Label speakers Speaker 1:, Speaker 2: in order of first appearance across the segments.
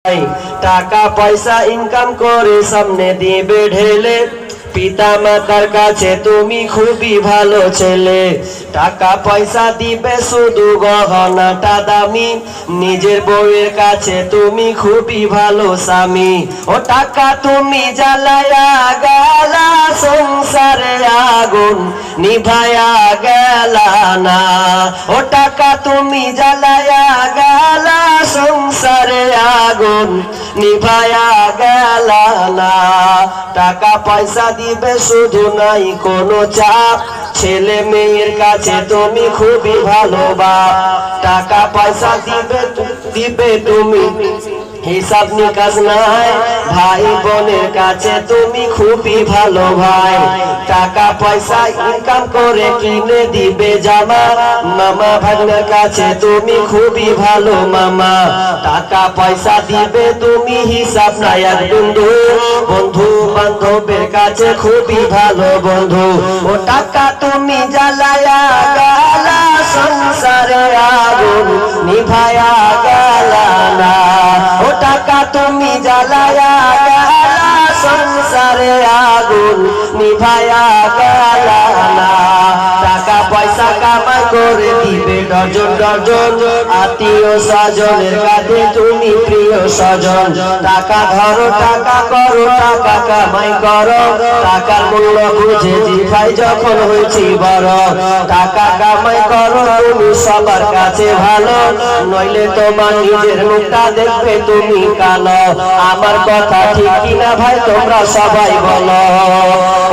Speaker 1: টাকা পয়সা ইনকাম করে সামনে দিবে ঢেলে, পিতা মাতার কাছে তুমি খুবই ভালো ছেলে। টাকা পয়সা দিবে শুধু গহনাটা দামি, নিজের বউয়ের কাছে তুমি খুবই ভালো স্বামী। ও টাকা তুমি জ্বালায়া গেলা সংসারে আগুন নিভায়া গেলা না। ও টাকা তুমি জ্বালায়া গেলা সংসারে আগুন নিভায়া গেলা না। টাকা পয়সা দিবে শুধু নাই কোনো চাপ, ছেলে মেয়ের কাছে তুমি খুবই ভালো বাপ। টাকা পয়সা দিবে তুমি হিসাব নিকাশ নাই, ভাই বোনের কাছে তুমি খুবই ভালো ভাই। টাকা পয়সা ইনকাম করে কিনে দিবে জামা, মামা ভাগ্নের কাছে তুমি খুবই ভালো মামা। টাকা পয়সা দিবে তুমি হিসাব নাই এক বন্ধু, বন্ধু বান্ধবের কাছে খুবই ভালো বন্ধু। ও টাকা তুমি জ্বালায়া গেলা সংসারে আগুন নিভায়া গেলা না। ও টাকা তুমি জ্বালায়া গেলা সংসারে আগুন নিভায়া গেলা না। টাকা পয়সা কামাই করে দিবে ডজন ডজন, আত্মীয় স্বজনের কাছে তুমি প্রিয় স্বজন। টাকা ধরো টাকা করো টাকা কামাই করো, টাকার মূল্য বুঝেছি ভাই যখন হয়েছি বড়। টাকা কামাই করো তুমি সবার কাছে ভালো, নইলে তোমার নিজের মুখটা দেখবে তুমি কালো। আমার কথা ঠিক কিনা ভাই তোমরা সবাই বলো।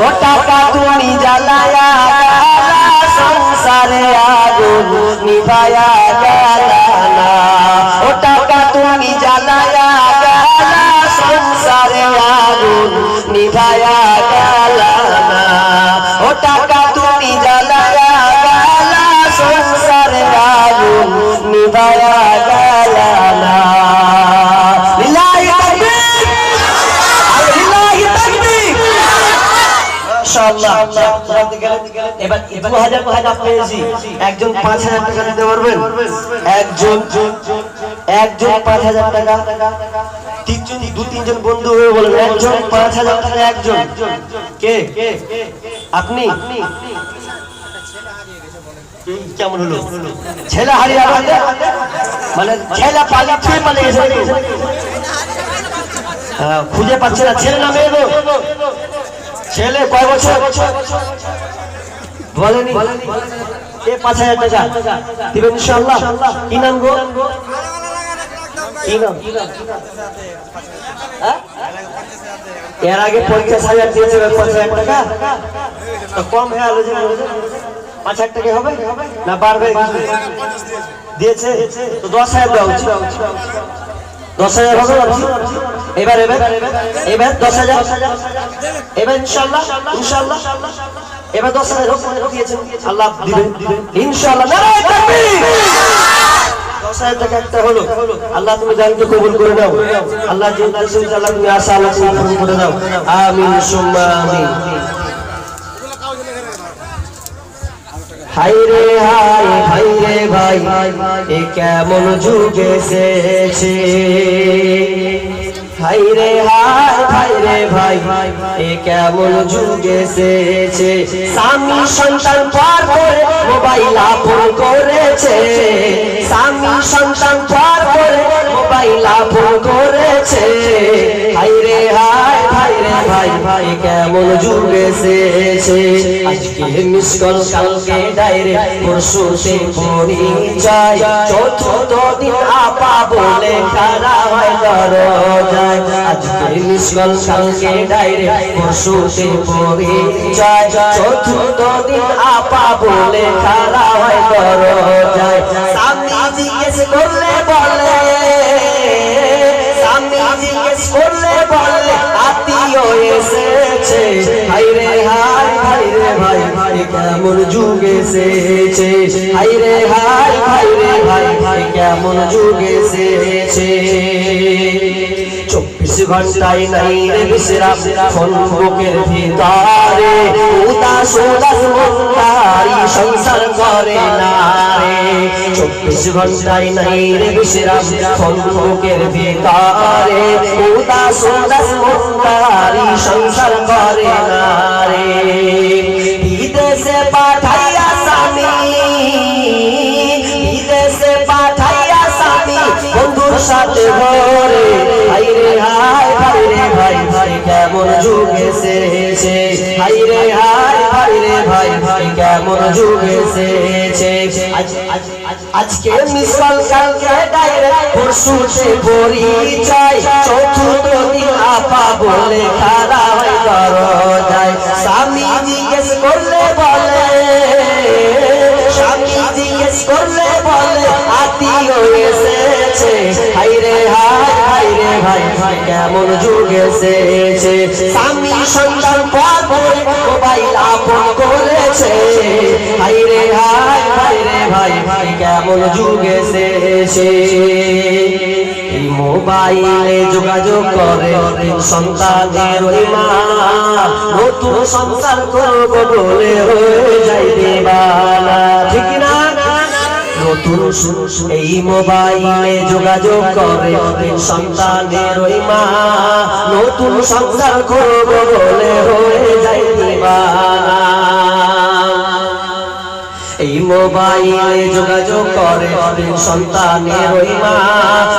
Speaker 1: ও টাকা তুমি জ্বালায়া গেলা সংসারে আগুন নিভায়া গেলা না। ও টাকা তুমি জ্বালায়া গেলা সংসারে আগুন নিভায়া গেলা না। ও টাকা তুমি জ্বালায়া গেলা সংসারে আগুন নিভায়া গেলা না। এবার 2000 টাকা পেয়েছি, একজন 5000 টাকা দিতে পারবেন? একজন 5000 টাকা, তিনজন দু তিনজন বন্ধু হয়ে বলেন একজন 5000 টাকা। একজন কে? আপনি? কেমন হলো? ছেলে হারিয়ে গেছে মানে ছেলে পালিয়ে গেছে, খুঁজে পাচ্ছে না। ছেলে না মেয়ে গো? ছেলে কয় বছর বলেনি? 5000 টাকা দিবেন ইনশাআল্লাহ। কি নাম গো? কি নাম? এর আগে 50,000 দিয়েছে, 5000 টাকা তো কম হয়ে গেল যে 5000 টাকা হবে না বাড়বে? দিয়েছে তো 10,000 দেওয়া উচিত। 10,000 হবে? এবার 10,000 এবার ইনশাআল্লাহ এবার 10,000 দিয়েছেন, আল্লাহ দিবেন ইনশাআল্লাহ। নারায়ে তাকবীর। 10,000 টাকা একটা হলো। আল্লাহ তুমি জানতে কবুল করে নাও। আল্লাহ আল্লাহ তুমি আশা আল্লাহ পূরণ করে দাও। আমিন সুম্মা আমিন। হায় রে হায় ভাই রে ভাই, এ কেমন যুগ এসেছে। হায় রে হায় ভাই রে ভাই, এ কেমন যুগ এসেছে। স্বামী সন্তান পার করে মোবাইল আপন করেছে, স্বামী সন্তান পার করে মোবাইল আপন করেছে। হায় রে হায় ভাই রে ভাই, ভাই কেমন যুগ এসেছে। আজকে মিস কল কালকে ডাইরেক্ট পরশুতে পরিচয়, চতুর্থ দিন আপা বলে খারা হয় দরজায়। আজকে মিস কল কালকে ডাইরেক্ট পরশুতে পরিচয়, চতুর্থ দিন আপা বলে খারা হয় দরজায়। স্বামী জিজ্ঞেস করলে বলে, স্বামী জিজ্ঞেস করলে বলে আত্মীয় এসেছে। হায় রে হায় ভাই রে ভাই, ভাই কেমন যুগ এসেছে। হায় রে হায় ভাই রে ভাই, ভাই কেমন যুগ এসেছে। 24 ঘন্টায় নাই রে বিশ্রাম ফোন বুকের ভিতরে উদাস উদাস মনটারি সংসার করে না রে 24 ঘন্টায় নাই রে বিশ্রাম ফোন বুকের ভিতরে উদাস উদাস মনটারি সংসার করে না রে বিদেশে পাঠাইয়া স্বামী বিদেশে পাঠাইয়া স্বামী বন্ধুর সাথে ঘরে হাই রে হাই ভাই রে ভাই ভাই কেমন যুগ এসেছে হাই রে হাই ভাই রে ভাই ভাই কেমন যুগ এসেছে আজকে মিস কল কালকে ডাইরেক্ট পরশুতে পরিচয় চতুর্থ দিন আপা বলে খাড়া হয়ে দরজায় স্বামী জিজ্ঞেস করলে বলে স্বামী জিজ্ঞেস করলে বলে আত্মীয় এসেছে হাই রে ভাই ভাই কেমন যুগ এসেছে স্বামী সন্তান পর মোবাইল আপন করেছে হাই রে ভাই ভাই কেমন যুগ এসেছে এই মোবাইলে যোগাযোগ করে সন্তানের ওই মা নতুন সংসার করব বলে হয়ে যাই দেবানা ঠিক না নতুন এই মোবাইলে যোগাযোগ করে সন্তানের ওই মা নতুন সংসার করব বলে হয়ে যাই দিবানা এই মোবাইলে যোগাযোগ করে সন্তানের ওই মা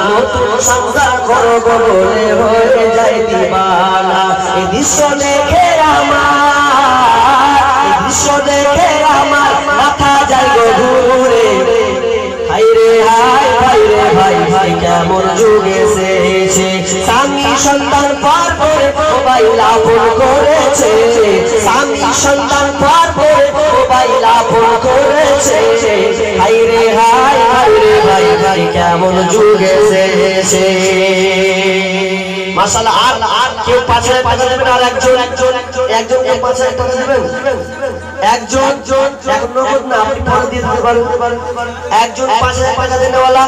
Speaker 1: নতুন সংসার করব বলে হয়ে যাই দিবানা এই দৃশ্য দেখে আমার মাথা যায় গো ঘুরে হাই রে ভাই ভাই কেমন যুগ এসেছে স্বামী সন্তান পার করে মোবাইল আপন করেছে স্বামী সন্তান পার করে মোবাইল আপন করেছে হাই রে ভাই ভাই কেমন যুগ এসেছে মাশাআল্লাহ আর কেউ পাশে পাশে দেবেন আর একজন কেউ পাশে পাশে দেবেন একজন নগদ না আপনি পরে দিয়ে দিতে পারেন একজন পাশে পাশে দেনেওয়ালা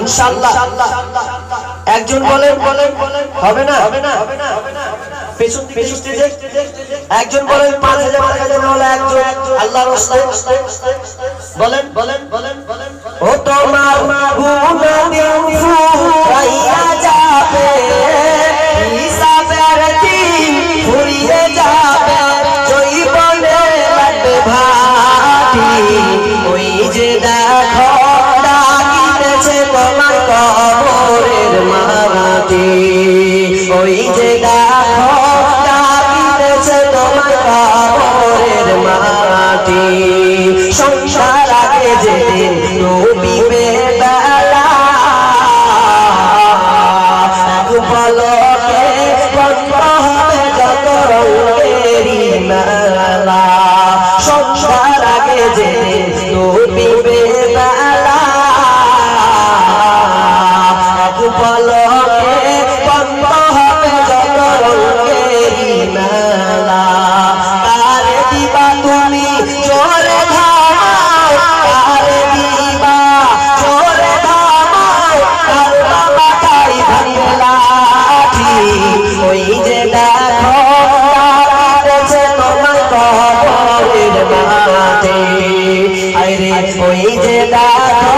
Speaker 1: ইনশাআল্লাহ একজন বলেন হবে না পেছন দিকে স্টেজে একজন বলেন 5000 টাকা দেনেওয়ালা একজন আল্লাহর রাস্তায় বলেন ও তোমার গুনাহ দিন ফুরাইয়া যাবে হিসাবের দিন ফুরিয়ে যাবে জয়বনে লাগবে ভাটি ওই যে দেখো ডাকিতেছে তোমার কবরের মাটি ওই যে দেখো ডাকিতেছে তোমার কবরের মাটি সংসার আগে যেদিন ডুবিবে বেলা এক পলকে বন্ধ হবে যত রঙেরই মেলা সংসার আগে যেদিন ডুবিবে বেলা এক পলকে বন্ধ হবে যত রঙেরই মেলা কারে দিবা তুমি জোরে ধামাও কারে দিবা জোরে ধামাও কার মাথায় ভাঙবে লাঠি ওই যে দেখো ডাকিতেছে তোমার কবরের মাটি আরে ওই যে দেখো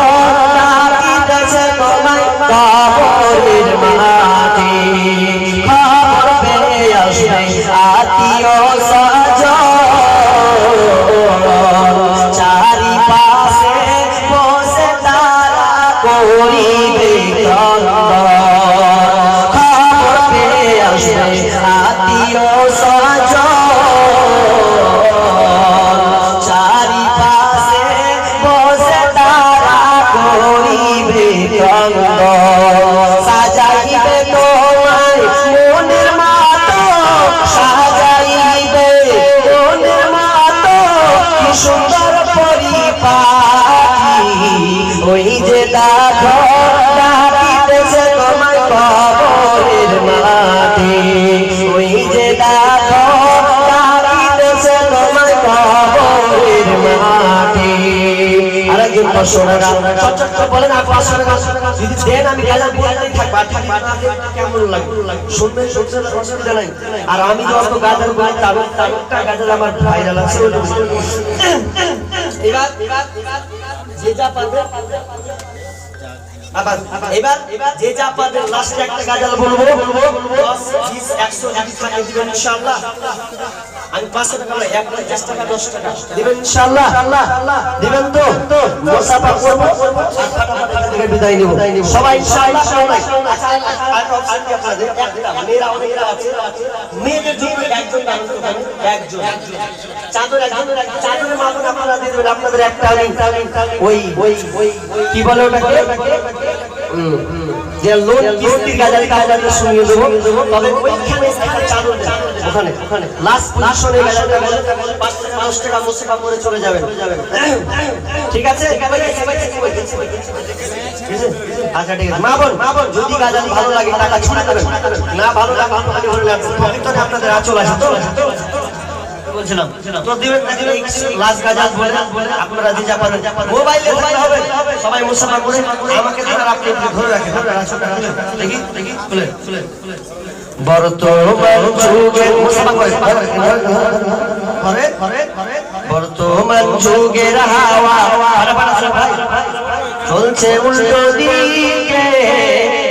Speaker 1: ডাকিতেছে তোমার কবরের মাটি খবর পেয়ে আসবে আত্মীয় স্বজন চারিপাশে বসে তারা করিবে খবর পেয়ে আসবে আত্মীয় স্বজন চারিপাশে বসে তারা করিবে সাজাইবে তোমায় মনের মতো সাজাইবে মনের মতো কি সুন্দর পরিপাটি ওই যে দেখো ডাকিতেছে তোমায় কবরের মাটি ওই যে দেখো ডাকিতেছে তোমায় কবরের মাটি আরেকজন 500 টাকা চট বলেন আর 500 টাকা যদি দেন আমি গেলাম বলতেই থাকবা পাঠালি বানাতে কেমন লাগে শুনবেন শুনছেন অসুবিধা নাই আর আমি যত গাজাল বলি তারটা গাজাল আমার ভাইরাল আছে এবার যে যা পারবে এবার যে যা পারবে লাস্টে একটা গাজাল বলবো 10 20 100 টাকা দিবেন ইনশাআল্লাহ আমি 500 টাকা না 1 টাকা 10 টাকা দিবেন ইনশাআল্লাহ দিবেন তো মুসাফা করব আর ফাটাফাটি থেকে বিদায় নিব সবাই ইনশাআল্লাহ আচ্ছা আর অপশন কি আপনাদের একটা মেয়েরা অনেকরা আছে মেয়েদের জন্য একজন দাঁড়াতে হবে একজন চাদরের মাপন আপনারা দিয়ে দেবেন আপনাদের একটা ওই কি বলে ওটাকে যে লোন কিস্তির গাজাল কাজটা শুনিয়ে দেব তবে ওইখানে একটা চাদর দেন ওখানে লাস্ট পজিশনে গাজালটা 5 টাকা 10 টাকা মুসাফা করে চলে যাবেন ঠিক আছে আচ্ছা ঠিক আছে মা বোন যদি গাজাল ভালো লাগে টাকা ছুড়ে দেবেন না ভালো লাগে আমি বলে পবিত্রে আপনাদের আঁচল আছে তো বলছিলাম তো দিবেন লাস্ট গাজাল বলে আপনারা যে যা পারেন মোবাইলে হবে সবাই মুসাফা করে আমাকে ধরে আপনি ধরে রাখেন দেখি খুলে বর্তমান যুগে মুসাফা করে বর্তমান যুগের হাওয়া ভাই চলছে উল্টো দিকে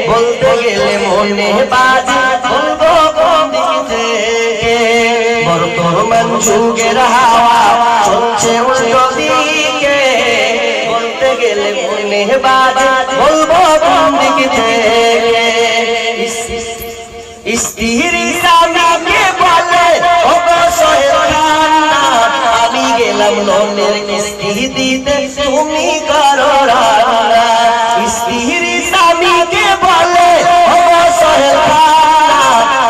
Speaker 1: বলতে গেলে মনে বাজে বলবো কোন দিক থেকে বর্তমান যুগের হাওয়া চলছে উল্টো দিকে বলতে গেলে মনে বাজে বলবো কোন দিক থেকে স্ত্রী স্বামীকে বলে আমি গেলাম লোনের কিস্তি দিতে তুমি করো রান্না স্ত্রী স্বামীকে বলে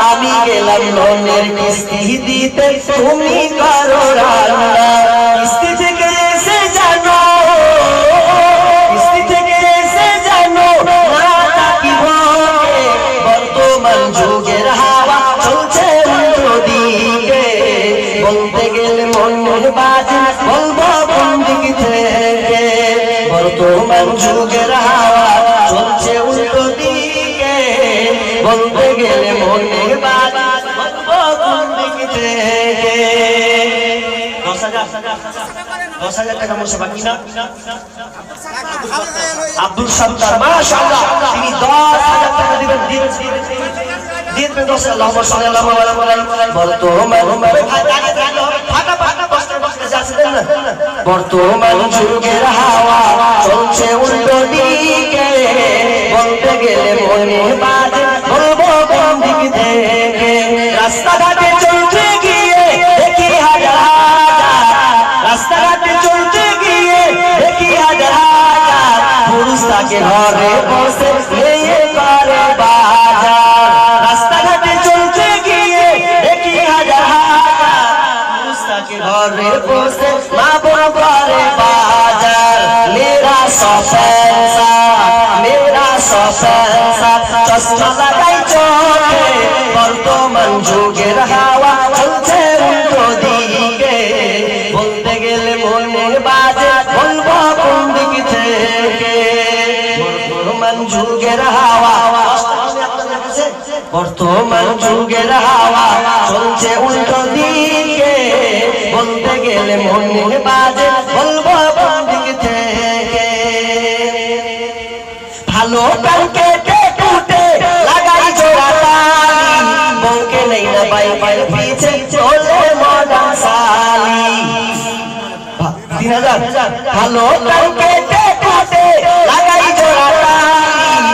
Speaker 1: আমি গেলাম লোনের কিস্তি দিতে তুমি করো রান্না কিস্তি থেকে এসে জানো না তাকিব বর্তমান যুগের হাওয়া চলছে উল্টো দিকে বলতে গেলে মন বাজে বলবো কোন দিক থেকে বর্তমান যুগের হাওয়া চলছে উল্টো দিকে বলতে গেলে মন বাজে বলবো কোন দিক থেকে 10,000 টাকা মুসাফা কিনা আব্দুল সাত্তার মাশাআল্লাহ তিনি 10,000 টাকা দিবেন দিবেন 10,000 আল্লাহুম্মা সাল্লি আলা মুহাম্মাদ বর্তমান যুগের হাওয়া চলছে উল্টো দিকে বলতে গেলে মনে বাজে বলবো কোন দিক থেকে রাস্তাঘাটে চলতে গিয়ে দেখি হাজার রাস্তাঘাটে চলতে গিয়ে দেখি হাজার পুরুষ তাকে ঘরে বসে নিয়ে করে বাজার রাস্তাঘাটে চলতে গিয়ে দেখি হাজার পুরুষ তাকে ঘরে বসে মা বড় করে বাজার মেরা সফেসা চশমা লাগাই চোখে বর্তমান যুগের হাওয়া চলছে উল্টো দিকে বলতে গেলে মনে বাজে বলবো কোন দিক থেকে বর্তমান যুগের হাওয়া বর্তমান যুগের হাওয়া চলছে উল্টো দিকে বলতে গেলে মনে বাজে বলবো কোন দিক থেকে ভালো কালকে টুটে লাগাই জোড়া তালি বউকে নেই না বাই পিছে চলে মডার্ন সালি 3000 ভালো কালকে টুটে লাগাই জোড়া তালি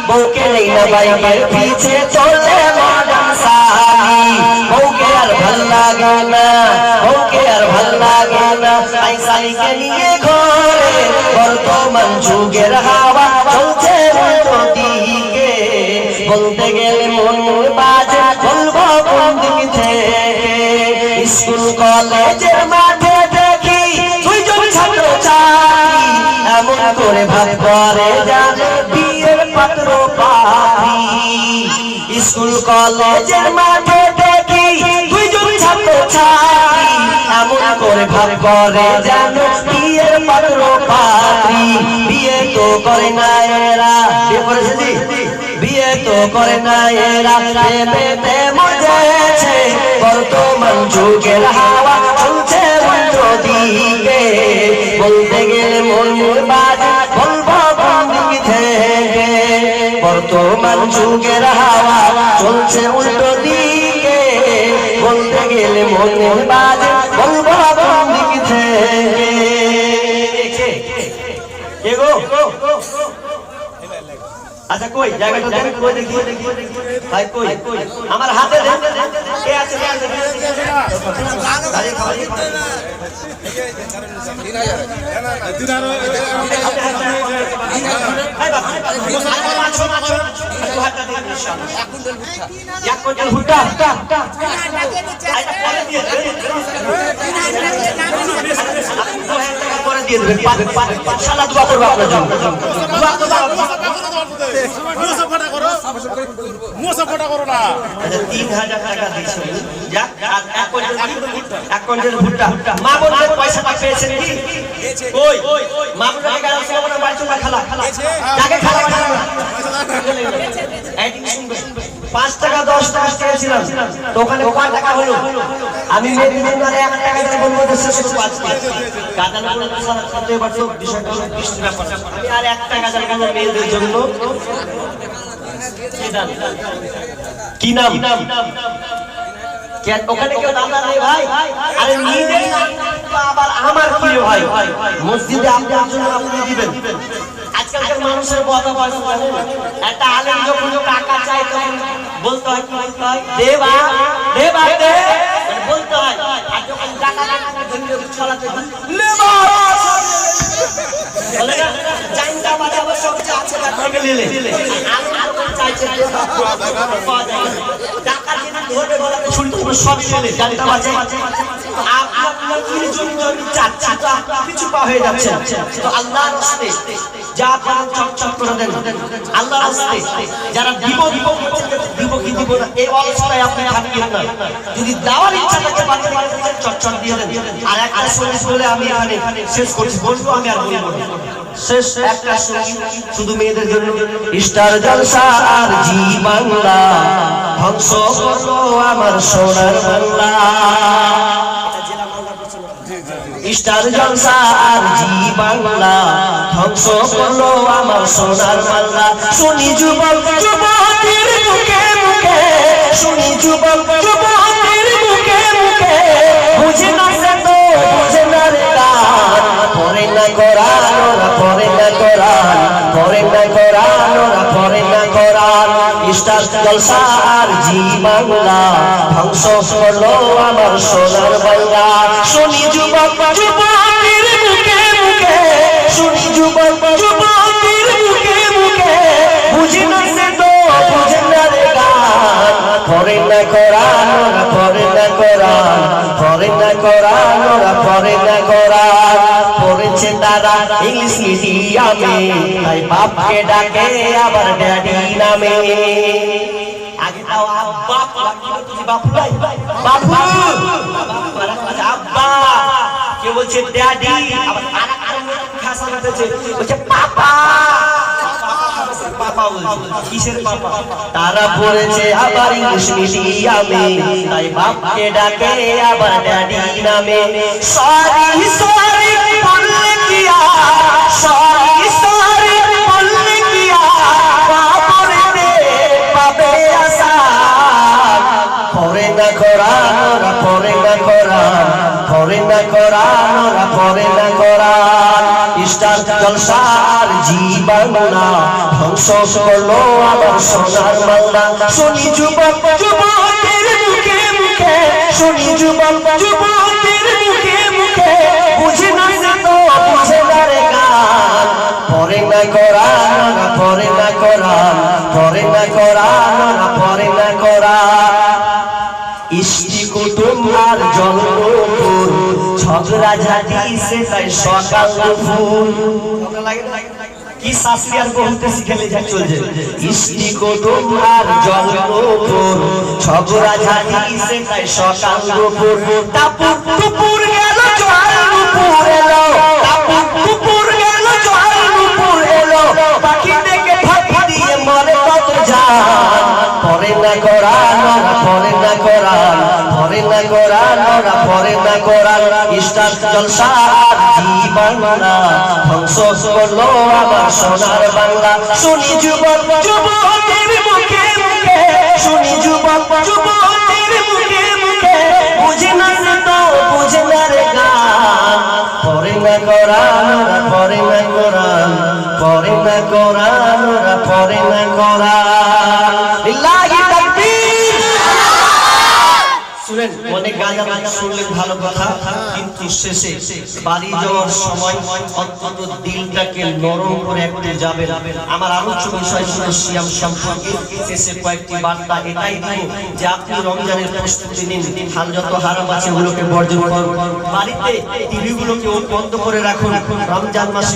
Speaker 1: বউকে নেই না বাই পিছে চলে মডার্ন সালি বউকে আর ভাল লাগে না তাই সালিকে নিয়ে ঘরে বর্তমান যুগের হাওয়া চলছে উল্টো দিকে বলতে গেলে মন বাজে বলবো কোন দিক থেকে স্কুল কলেজের মাঠে দেখি দুইজন ছাত্র ছাত্রী এমন করে ভাগ করে যাবে বিয়ের পাত্র পাত্রী স্কুল কলেজের মাঠে দেখি দুইজন ছাত্র ছাত্রী এমন করে ভাগ করে জানো বিয়ের পাত্র পাত্রী বিয়ে তো করে না এরা বিয়ে করেছে বিয়ে বিয়ে তো করে না এরা প্রেমেতে মজেছে বর্তমান যুগের হাওয়া চলছে উল্টো দিকে বলতে গেলে মনের বাজে বলবো কোন দিক থেকে বর্তমান যুগের হাওয়া চলছে উল্টো দিকে বলতে গেলে মনের বাজে বলবো কোন দিক থেকে এগো আচ্ছা কই জায়গাটা দেন কই দেখি ভাই কই আমার হাতে দেন কে আছে আরে খাওয়াই 3000 ভাই বাবা এক কুইন্টাল ভুট্টা পরে দিয়ে দেবেন ইনশাআল্লাহ দোয়া করব আপনার জন্য দোয়া করব মুসাফাটা করো না 3000 টাকা দিয়েছেন যাক এক কুইন্টাল ভুট্টা মা বলতে পয়সাটা পেয়েছেন কি কই মা বলতে গেল সে বাড়ি চলে খালা যাকে খালা বানানো এডিং শুনবে 5 টাকা 10 টাকা চেয়েছিলাম তো ওখানে কত টাকা হলো আমি মেয়েদের জন্য 1 টাকা দিয়ে বলবো যে 5 টাকা কাদান বলে সাথে এবার তো বিষয়টা 20 টাকা আমি আর 1 টাকা দেব মেয়েদের জন্য কি নাম ওখানে কেউ দাম নেই ভাই আরে নিজের আবার আমার কি ভাই মসজিদে আপনার জন্য আপনি দিবেন আজকালকার মানুষের বড় বয়স জানেন একটা আলেম যখন টাকা চায় তখন বলতে হয় কি বলতে হয় দেবা দেবা দে বলতে হয় আর যখন টাকা ধরে ছড়াতে লেবা বলে না জাইনটা বাজাবো সব যা আছে তাকে নিলে আলেম চাইছে টাকা দিন ধরে বলাতে শুনতে সব নিলে জাইনটা বাজে আপনার কি জন্য চাচ্ছি তো কিছু পা হয়ে যাচ্ছে তো আল্লাহর রাস্তে যা পারেন চকচক করে দেন আল্লাহর রাস্তে যারা দিব কি দিব না এই অবস্থায় আপনি থাকবেন না যদি দেওয়ার ইচ্ছা থাকে বাড়িতে চকচক দিয়ে দেন আর একটা সঙ্গীত বলে আমি এখানে শেষ করছি বলবো আমি আর বলবো শেষ একটা সঙ্গীত শুধু মেয়েদের জন্য স্টার জলসা আর জি বাংলা ধ্বংস করলো আমার সোনার বাংলা স্টার জলসা আর জি বাংলা ধ্বংস করলো আমার সোনার বাংলা শুনি যুবক যুবতীর মুখে মুখে শুনি যুবক যুবতীর মুখে মুখে বুঝে না সে তো বুঝে না রে গান পরে না কোরআন ওরা পরে না কোরআন পরে না কোরআন ওরা পরে না কোরআন স্টার জলসা আর জি বাংলা ধ্বংস করলো আমার সোনার বাংলা শুনি যুবক যুবতীর মুখে মুখে শুনি যুবক যুবতীর মুখে মুখে বুঝি না সে তো বুঝে না রে গান পরে না কোরআন ওরা পরে না কোরআন পরে না কোরআন ওরা পরে না কোরআন পড়েছে তারা ইংলিশ মিডিয়ামে তাই বাপকে ডাকে আবার ড্যাডি নামে আগে তাও আব্বা তুমি বাপু ভাই বাপু আব্বা কে বলছে ড্যাডি আবার আরেকটা ভাষা বলছে বলছে পাপা পাপা বলছে কিসের পাপা তারা পড়েছে আবার ইংলিশ মিডিয়ামে তাই বাপকে ডাকে আবার ড্যাডি নামে সরি সরি বললে কিয়া সরি সরি বললে কিয়া বাপরে দে পাবে আশা পরে না কোরআন ওরা পরে না কোরআন পরে না কোরআন ওরা পরে না কোরআন স্টার জলসা আর জি বাংলা ধ্বংস করলো আমার সোনার বাংলা শুনি যুবক যুবতীর মুখে মুখে শুনি যুবক যুবতীর মুখে মুখে বুঝে না সে তো বুঝে না রে গান পরে না কোরআন ওরা পরে না কোরআন পরে না কোরআন ওরা পরে না কোরআন ইষ্টি কুটুম আর জন্মপুর ঝগড়া ঝাঁটি সে তাই সকাল দুপুর কি শাস্তি আর বলতে শিখেলে যা চলছে ইষ্টি কুটুম আর জন্মপুর ঝগড়া ঝাঁটি সে তাই সকাল দুপুর টাপুর টুপুর গেল জল দুপুর এলো টাপুর টুপুর গেল জল দুপুর এলো পাখি দেখে ফাঁকি দিয়ে মরে কত যায় পড়ে না কোরআন, ওরা পড়ে না কোরআন, পড়ে না কোরআন, ওরা পড়ে না কোরআন। ইস্টার জলসা জীবন না ধ্বংস করলো আমার সোনার বাংলা। শুনি যুবক যুবতীর মুখে মুখে, শুনি যুবক যুবতীর মুখে মুখে, বুঝে না রে তো বুঝে না রে গান। পড়ে না কোরআন, ওরা পড়ে না কোরআন, পড়ে না কোরআন, ওরা পড়ে না কোরআন। লিল্লাহি তাকবীর। শুনেন, অনেক গাজা শুনলেন ভালো কথা, কিন্তু শেষে বাড়ি যাওয়ার সময় অন্তত দিলটাকে নরম করে একটু যাবেন। আমার আলোচ্য বিষয় ছিল সিয়াম সম্পর্কে। শেষে কয়েকটি বার্তা এটাই দিব যে আপনি রমজানের প্রস্তুতি নিন, হাল যত হারাম আছে ওগুলোকে বর্জন করুন। বাড়িতে টিভিগুলোকে বন্ধ করে রাখুন। রমজান মাসে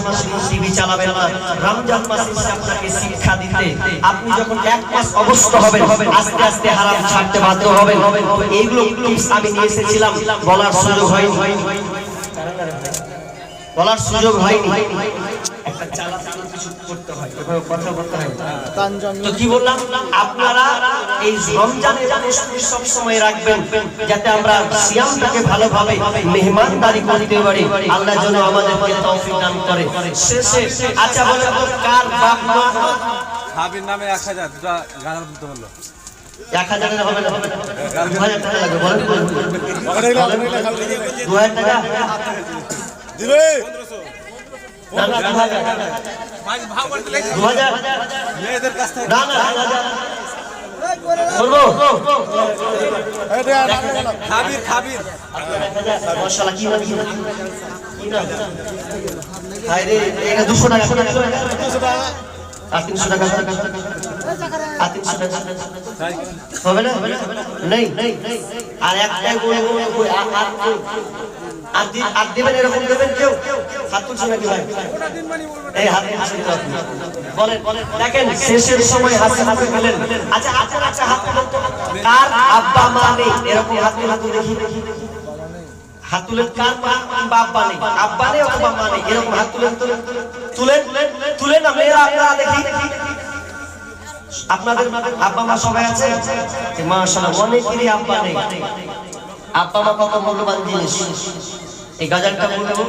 Speaker 1: টিভি চালাবেন না। রমজান মাসে আপনাকে শিক্ষা দিতে, আপনি যখন এক মাস অবস্থ হবেন আস্তে আস্তে হারাম ছাড়তে বাধ্য হবেন। এইগুলো আমি নিয়ে এসেছিলাম, বলার সুযোগ হয়নি, বলার সুযোগ হয়নি। একটা চালাচালি কিছু করতে হয়, কথা বলতে হয়। তো কি বললাম, আপনারা এই রমজানের প্রস্তুতি সব সময় রাখবেন যাতে আমরা সিয়ামটাকে ভালোভাবে মেহমানদারি করতে পারি। আল্লাহ যেন আমাদেরকে তৌফিক দান করে। শেষে আচ্ছা বলেন তো, কার বাপ মা
Speaker 2: হাবির নামে 1000 দুটো গান বলতে বললো?
Speaker 1: 1000 হবে না, 2000 টাকা লাগবে। বলেন 2000 টাকা
Speaker 2: দিবে
Speaker 1: না, না 2000
Speaker 2: মেয়েদের কাছ থেকে
Speaker 1: না, না 2000 করবো।
Speaker 2: খাবির খাবির
Speaker 1: মশলা কি না, কি না, কি না, হায় রে, এটা 200 টাকা, 200 টাকা আর 300 টাকা, আর 300 টাকা হবে না? নেই, আর একটাই বলবো, আর দেবেন, এরকম দেবেন কেউ? হাত তুলছে নাকি ভাই? এই হাত তুলছে আপনি বলেন, দেখেন শেষের সময় হাসি হাসি গেলেন। আচ্ছা আচ্ছা আচ্ছা, হাত তুলেন তো। কার আব্বা মা নেই? এরকম হাত তুলে দেখি, হাত তুলেন। কার বাবা নেই, আব্বা নেই অথবা মা নেই, এরকম হাত তুলেন, তুলেন তুলেন না মেয়েরা, আপনারা দেখি। আপনাদের আব্বা মা সবাই আছে? মাশাআল্লাহ, অনেকেরই আব্বা নেই। আব্বা মা কত মূল্যবান জিনিস। এই গাজালটা বলবো,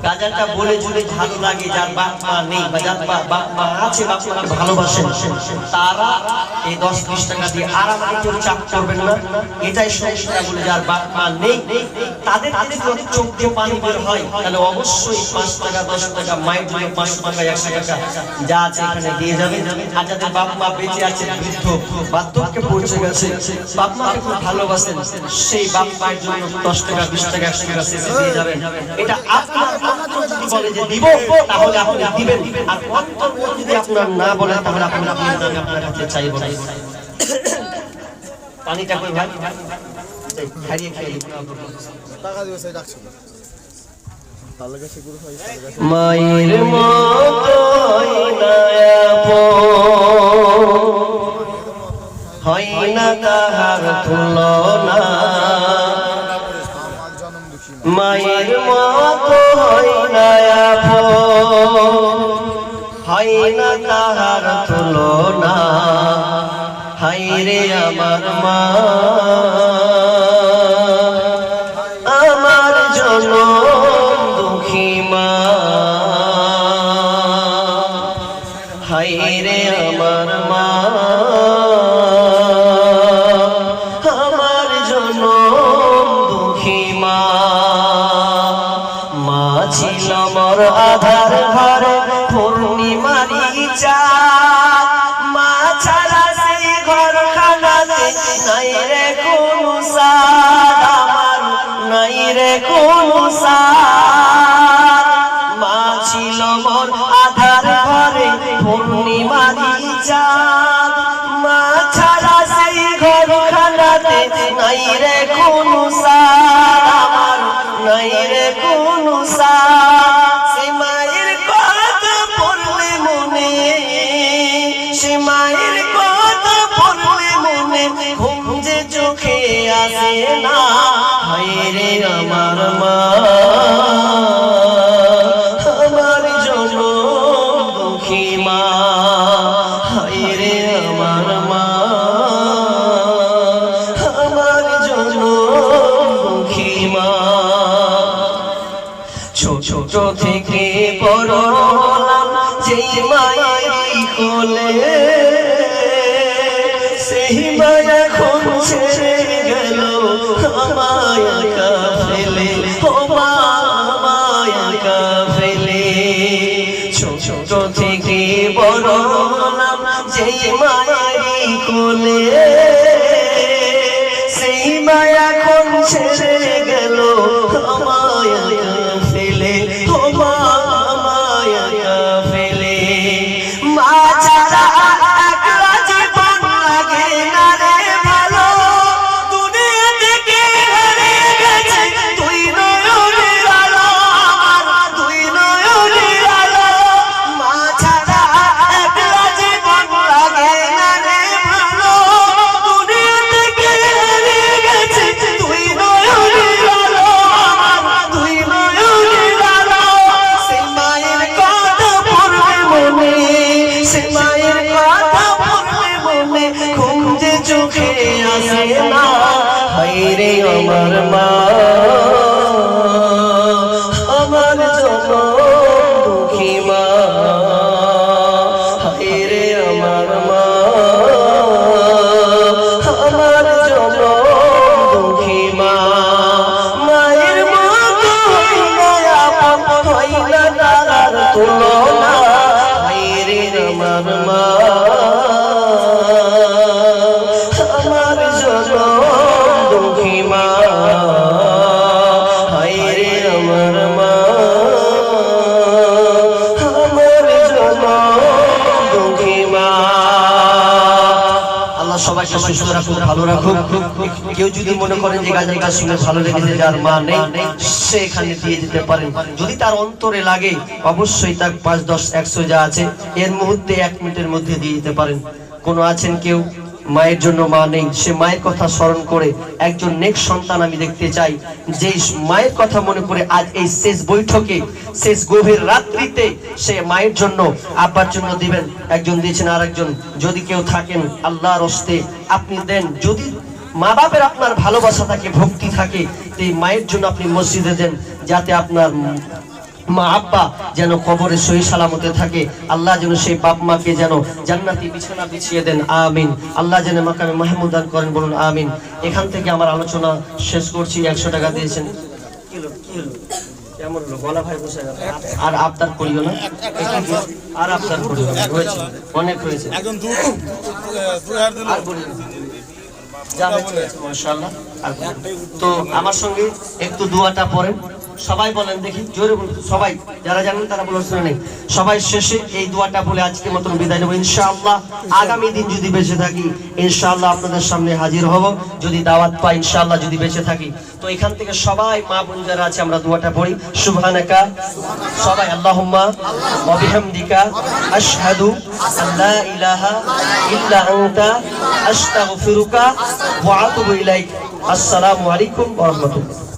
Speaker 1: গাজালটা বলে যদি ভালো লাগে, যার বাপ মা নেই বা যার বাপ মা আছে, বাপ মাকে ভালোবাসেন, তারা এই 10-20 টাকা দিয়ে আরামে কেউ চাপ করবেন না। এটাই সমস্যা বলে, যার বাপ মা নেই তাদের যদি চোখ দিয়ে পানি বের হয়, তাহলে অবশ্যই 5 টাকা 10 টাকা মাইন্ড 500 টাকা 100 টাকা যা আছে এখানে দিয়ে যাবেন। আর যাদের বাপ মা বেঁচে আছে, বৃদ্ধ বার্ধক্যে পৌঁছে গেছে, বাপ মাকে খুব ভালোবাসেন, সেই বাপ মায়ের জন্য 10 টাকা 20 টাকা 100 টাকা শেষে যাবেন। এটা আপনার অন্তর যদি বলে যে দিব, তাহলে আপনি দিবেন। আর অন্তর যদি আপনার না বলে, তাহলে আপনি আপনার কাছে চাইব না। পানিটা কই ভাই? খাইয়ে খাইয়ে টাকা দিও, সেই রাখছো না। তাহলে কাছে গুরু হয়, মায়ের মতই না হয় না তাহার তুলনা, মায়ের মতো হয় না আপন, হয় না তাহার তুলনা। হায় রে আমার মা, আমার জনম দুঃখী মা, হায় রে আমার মা, আমার জনম দুঃখী মা। মা ছিল মোর আধার ঘরে পূর্ণিমারি চাঁদ, মা ছাড়া সেই ঘর খানাতে নাই রে কোনো সাদ, আমার নাই রে কোনো সাদ। মা ছিল মোর আধার ঘরে পূর্ণিমারি চাঁদ, মা ছাড়া সেই ঘর খানাতে নাই রে কোনো সাদ, আমার নাই রে কোনো সাদ। সে মায়ের কথা পড়লে মনে, সে মায়ের কথা পড়লে মনে, ঘুম যে চোখে আসে না। হায় রে আমার মা, আমার জনম দুঃখী মা, হায় রে আমার মা। মায়া এখন ছেড়ে গেল আমায় একা ফেলে, ও মা আমায় একা ফেলে। ছোট থেকে বড় হলাম যেই মায়েরই কোলে, সেই মায়া এখন ছেড়ে গেল আমায় একা ফেলে, ও মা আমায় একা ফেলে। মা ছাড়া একলা জীবন লাগে না রে ভালো, দুনিয়া থেকে হারিয়ে গেছে তুই নয়নের আলো, আমার তুই নয়নের আলো। মা ছাড়া একলা জীবন লাগে না রে ভালো, দুনিয়া থেকে হারিয়ে গেছে তুই নয়নের আলো, আমার তুই নয়নের আলো। সেই মায়ের কথা পড়বে মনে, সেই মায়ের কথা পড়বে মনে, ঘুম যে চোখে আসে না। হায়রে আমার মা, আমার জনমুখী মা, হায়রে আমার মা, আমার জনমুখী মা। মায়ের মতো আপন হয় না তার তুলনা, হায়রে আমার মা, আমার জনমুখী মা, হায়রে আমার মা, আমার জনমুখী মা। আল্লাহ সবাইকে সুস্থ রাখুক, ভালো রাখুক। কেউ যদি মনে করেন যে গানটা শুনে ভালো লেগেছে, যার মা নেই সে এখানে দিয়ে দিতে পারেন। যদি তার অন্তরে লাগে অবশ্যই তার 5, 10, 100 যা আছে এর মুহূর্তে 1 মিনিটের মধ্যে দিয়ে দিতে পারেন। কোনো আছেন কেউ মায়ের জন্য মা নেই, সে মায়ের কথা স্মরণ করে একজন নেক্সট সন্তান আমি দেখতে চাই, যে মায়ের কথা মনে করে আজ এই শেষ বৈঠকে, শেষ গভীর রাত্রিতে সে মায়ের জন্য, আব্বার জন্য দিবেন। একজন দিয়েছেন, আর একজন যদি কেউ থাকেন আল্লাহর হস্তে আপনি দেন। যদি মা বাপের আপনার ভালোবাসা থাকে, ভক্তি থাকে, এই মায়ের জন্য আপনি মসজিদে দেন, যাতে আপনার মা আব্বা যেন কবরে সহি সালামতে থাকে। আল্লাহ যেন সেই বাপ মাকে যেন জান্নাতি বিছানা বিছিয়ে দেন, আমিন। আল্লাহ যেন মাকামে মাহমুদ দান করেন, বলুন আমিন। এখান থেকে আমার আলোচনা শেষ করছি। 100 টাকা দিয়েছেন, কি হলো কেমন হলো? গলা ভাই বসে গেল। আর আবদার করিও না, আর আবদার করিও না, হয়েছে অনেক হয়েছে। আর বলি মাশাআল্লাহ। তো আমার সঙ্গে একটু দোয়াটা পড়েন, সবাই বলেন দেখি, জোরে বলুন সবাই, যারা জানেন তারা বলে শুনে নেই। সবাই শেষে এই দোয়াটা বলে আজকে মতন বিদায় নেব ইনশাআল্লাহ। আগামী দিন যদি বেঁচে থাকি ইনশাআল্লাহ আপনাদের সামনে হাজির হব, যদি দাওয়াত পাই ইনশাআল্লাহ, যদি বেঁচে থাকি। তো এখান থেকে সবাই মা বোন যারা আছে আমরা দোয়াটা পড়ি। সুবহানাকা, সবাই আল্লাহুম্মা ওয়া বিহামদিকা আশহাদু আল্লা ইলাহা ইল্লা আনতা আস্তাগফিরুকা ওয়া আতুবু ইলাইক। আসসালামু আলাইকুম ওয়া রাহমাতুল্লাহ।